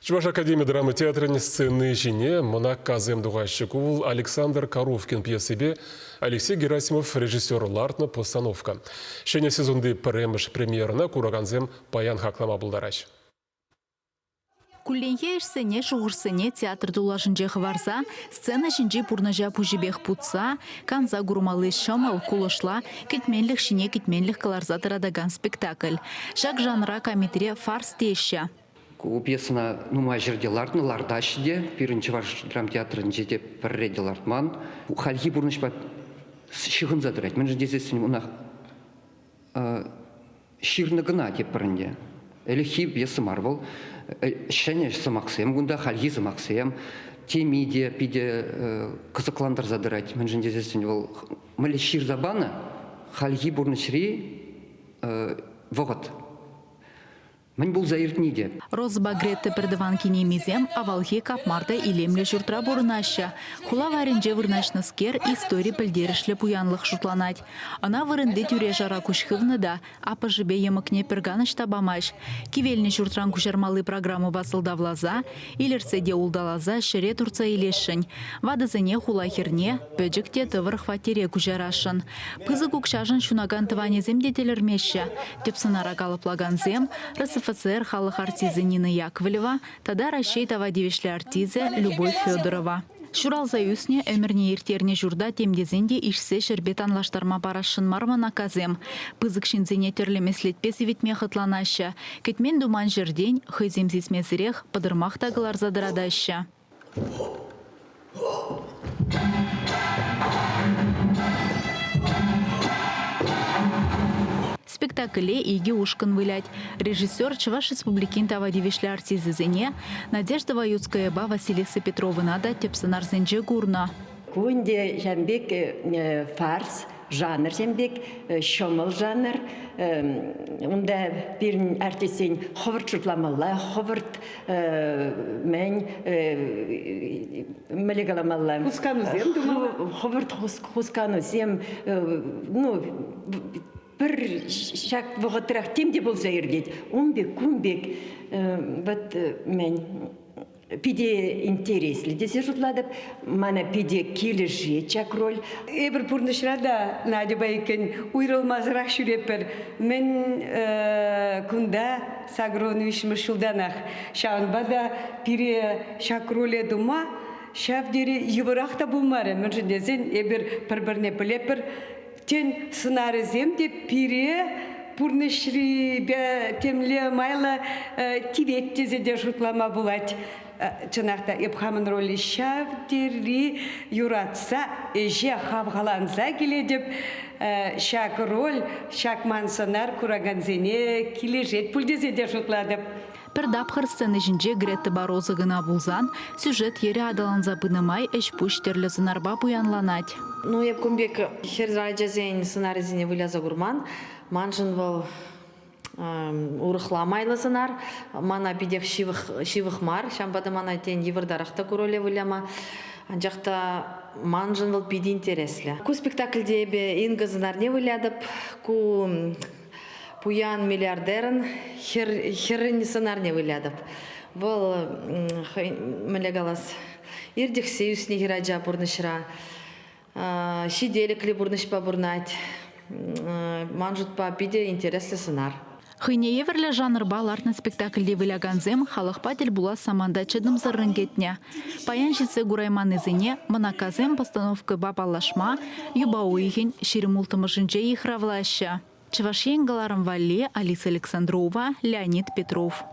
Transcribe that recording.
Чуваш Академия драмы театрын сцены жине Монак казем дугайщикул Александр Коровкин пьесебе Алексей Герасимов режиссер лартна постановка. Шене сезонды премьерна кураганзем паян хаклама булдарач. Кулленье ішсене шуғырсене театр дулашынже хварса, сцена жинже пурнажа пужибех путса, канза гурмалы шамал кулышла, кетменлік шине кетменлік каларзатырадаган спектакль. Жак жанра комедия фарс теща. Пьесана нума жерде лартны лардашыде, пирінші ваш драмтеатрын жеде пірреде лартман. Хальхи бурнышпа шығын задырайт. Мен жедесесін ұнақ ширны гына деп бірінде. Әлі пьеса марвал. Шәне самақсем, гунда хальхи самақсем. Темиде, пиде қызықландар задырайт. Мен жедесесін ол мәлі шир забаны хальхи бурнышри вғыт. Мен бұл заиртниде. Розба Гретте пердыван кинемизем, авалхи капмарда илемле журтра бурнаша. Хула варенже вырнашны скер истории пельдерешле пуянлых шутланать. Она вырынды тюре жара кушхывны да, а пожибе емыкне перганыш табамаш. Кивельни журтран кушармалы программу басылда влаза, илерседе улдалаза шере турца илешшін. Вадызыне хула херне, пөджікте тывыр хватере кушарашын. Пызы кукшажын шунаган тыванезем детелермеші. Тепсынара калыплаганзем, РСФСР халық артизы Нина Яковлева, тада Ращейтова девишлі артизы Любовь Федорова. Шуралза үсіне өмірне ертерне журда темдезенде ішсе шербет анлаштарма барашын мармана казем. Пызыкшын зене терлемеслетпесі ветме хытланашы. Кетмен думан жерден хыземзесмезірех падырмақ тағылар задырадашы. Спектакле иги ушкан вылять. Режиссер Чуваш Республикин тавадивишлі артизы зене Надежда Ваюцкая ба Василиса Петрова нада тепсанар зенже гурна. Кунде жамбек фарс жанр жамбек, шомыл жанр. Онда бір артисен ховырт жұртламалла, ховырт мен мөлегаламалла. Хусканузем думала? Ховырт хусканузем, бір шак вғытырақ темде болса ердет. Онбек, күнбек, мен пиде интереслі десе жұтладып, мана пиде келіже чак роль. Эбір пұрнышырада Надя байкен уйрылмазырақ шүрепір. Мен күнда Сагронович Мышылданақ шағынбада пире шак роле дума, шавдері евырақта болмары. Мен жындезен эбір бір-біріне білепір. Тен сценаризем деп пире пурнышри темле майла тиветтезе де жұтлама болады. Чынақта епхамын ролі шавдері юратса, же хавғаланса келе деп шак роль, шак мансанар кураганзене кележет пүлдезе де жұтладып. Пердапхыр сцены жинже Гретте Барозы гына булзан, сюжет ере адаланза бынымай эш пүштерлі зынарба буянланать. Еп күмбек херзай жазен сценаризіне выляза гурман, манжын выл урыхламайлы сценар, мана бидев шивых мар, шамбады мана тен евырдарақта көроле выляма, анжақта манжын выл биді интереслі. Ку спектакльде бе ингі сценар не вылядып, ку пуян миллиардерін херрін сценар не вылядып. Бұл мүлегалас ердіксе үсіне хираджа бұрнышыра, шиделіклі бұрнышпа бұрнать, манжутпа биде интереслі сценар. Хыне еверлі жанрба лартны спектакльде выляганзем халықпатель була саманда чыдым зыррын кетне. Паян житсе гурайманызыне мынаказем постановка бабалашма, юба уйхен ширимултымышынче ихравлашы. Чувашен Галарам Вале, Алиса Александрова, Леонид Петров.